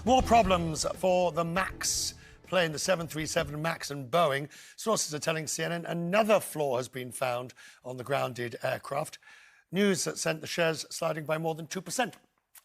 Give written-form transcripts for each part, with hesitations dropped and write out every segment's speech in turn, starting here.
More problems for the MAX plane, the 737 MAX and Boeing. Sources are telling CNN another flaw has been found on the grounded aircraft. News that sent the shares sliding by more than 2%.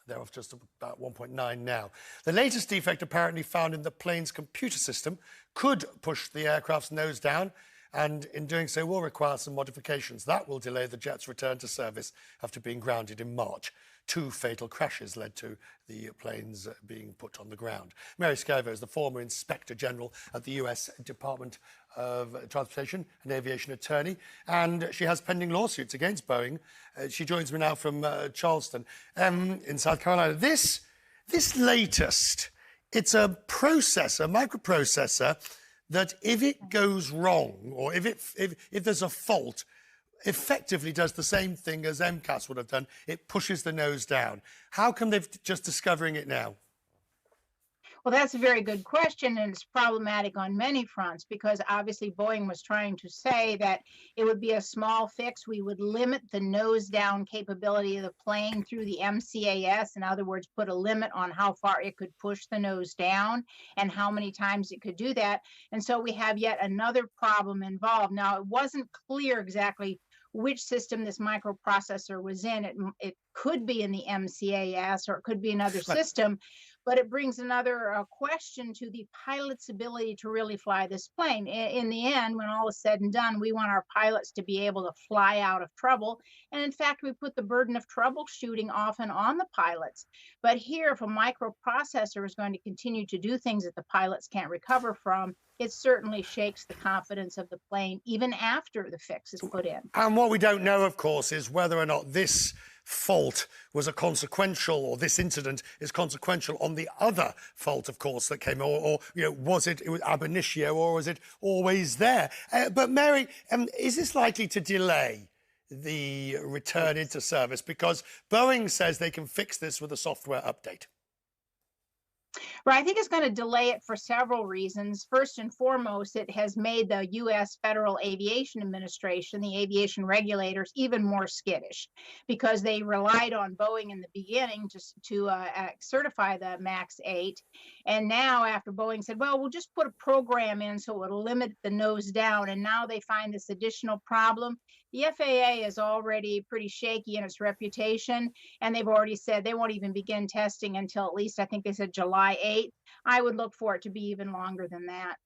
They're off just about 1.9 now. The latest defect apparently found in the plane's computer system could push the aircraft's nose down, and in doing so will require some modifications. That will delay the jet's return to service after being grounded in March. 2 fatal crashes led to the planes being put on the ground. Mary Schiavo is the former Inspector General at the US Department of Transportation, an aviation attorney, and she has pending lawsuits against Boeing. She joins me now from Charleston in South Carolina. This latest, it's a processor, microprocessor, that if it goes wrong or if there's a fault, effectively does the same thing as MCAS would have done. It pushes the nose down. How come they're just discovering it now? Well, that's a very good question, and it's problematic on many fronts because obviously Boeing was trying to say that it would be a small fix. We would limit the nose down capability of the plane through the MCAS. In other words, put a limit on how far it could push the nose down and how many times it could do that. And so we have yet another problem involved. Now, it wasn't clear exactly which system this microprocessor was in. It could be in the MCAS or it could be another system, but it brings another question to the pilot's ability to really fly this plane. In the end, when all is said and done, we want our pilots to be able to fly out of trouble. And in fact, we put the burden of troubleshooting often on the pilots. But here, if a microprocessor is going to continue to do things that the pilots can't recover from, it certainly shakes the confidence of the plane even after the fix is put in. And what we don't know, of course, is whether or not this fault was a consequential, or this incident is consequential on the other fault, of course, that came, or you know, was it ab initio, or was it always there? But Mary, is this likely to delay the return into service? Because Boeing says they can fix this with a software update. Well, I think it's going to delay it for several reasons. First and foremost, it has made the U.S. Federal Aviation Administration, the aviation regulators, even more skittish because they relied on Boeing in the beginning to certify the MAX 8. And now after Boeing said, well, we'll just put a program in so it'll limit the nose down. And now they find this additional problem. The FAA is already pretty shaky in its reputation, and they've already said they won't even begin testing until at least, I think they said July 8th. I would look for it to be even longer than that.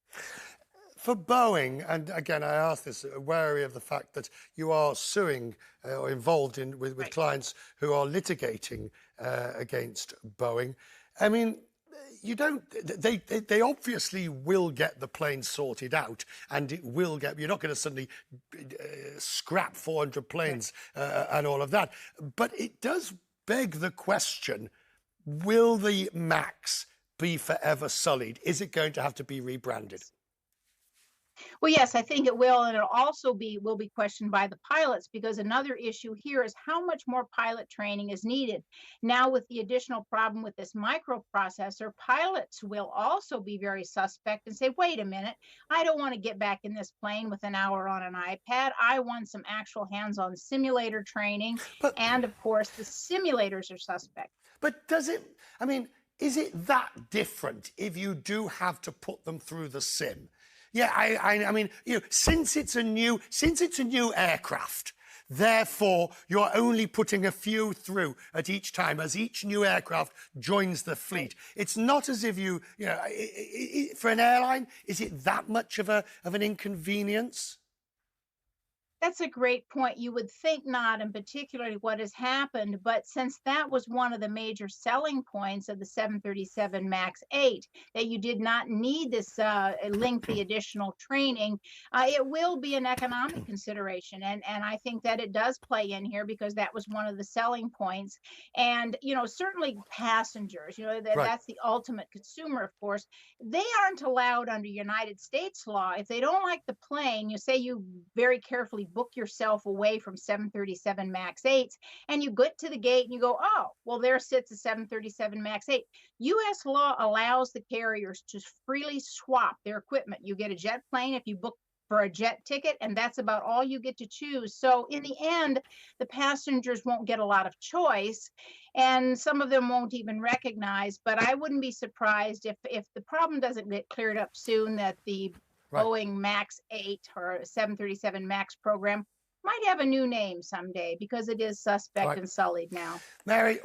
For Boeing, and again, I ask this wary of the fact that you are suing or involved with right. clients who are litigating against Boeing. I mean, you don't, they obviously will get the plane sorted out, and it will get, you're not going to suddenly scrap 400 planes and all of that. But it does beg the question, will the MAX be forever sullied? Is it going to have to be rebranded? Well, yes, I think it will, and it'll also will be questioned by the pilots, because another issue here is how much more pilot training is needed. Now, with the additional problem with this microprocessor, pilots will also be very suspect and say, wait a minute, I don't want to get back in this plane with an hour on an iPad. I want some actual hands-on simulator training, and of course, the simulators are suspect. But does it, I mean, is it that different if you do have to put them through the sim? Yeah, I mean, you know, since it's a new aircraft, therefore you're only putting a few through at each time as each new aircraft joins the fleet. It's not as if you know, for an airline, is it that much of an inconvenience? That's a great point. You would think not, and particularly what has happened. But since that was one of the major selling points of the 737 MAX 8, that you did not need this lengthy additional training, it will be an economic consideration. And I think that it does play in here because that was one of the selling points. And, you know, certainly passengers, you know, that's the ultimate consumer, of course. They aren't allowed under United States law. If they don't like the plane, you say you very carefully book yourself away from 737 MAX 8s, and you get to the gate and you go, oh, well, there sits a 737 MAX 8. U.S. law allows the carriers to freely swap their equipment. You get a jet plane if you book for a jet ticket, and that's about all you get to choose. So in the end, the passengers won't get a lot of choice, and some of them won't even recognize. But I wouldn't be surprised if the problem doesn't get cleared up soon, that the Right. Boeing Max 8 or 737 Max program might have a new name someday, because it is suspect Right. and sullied now. Mary,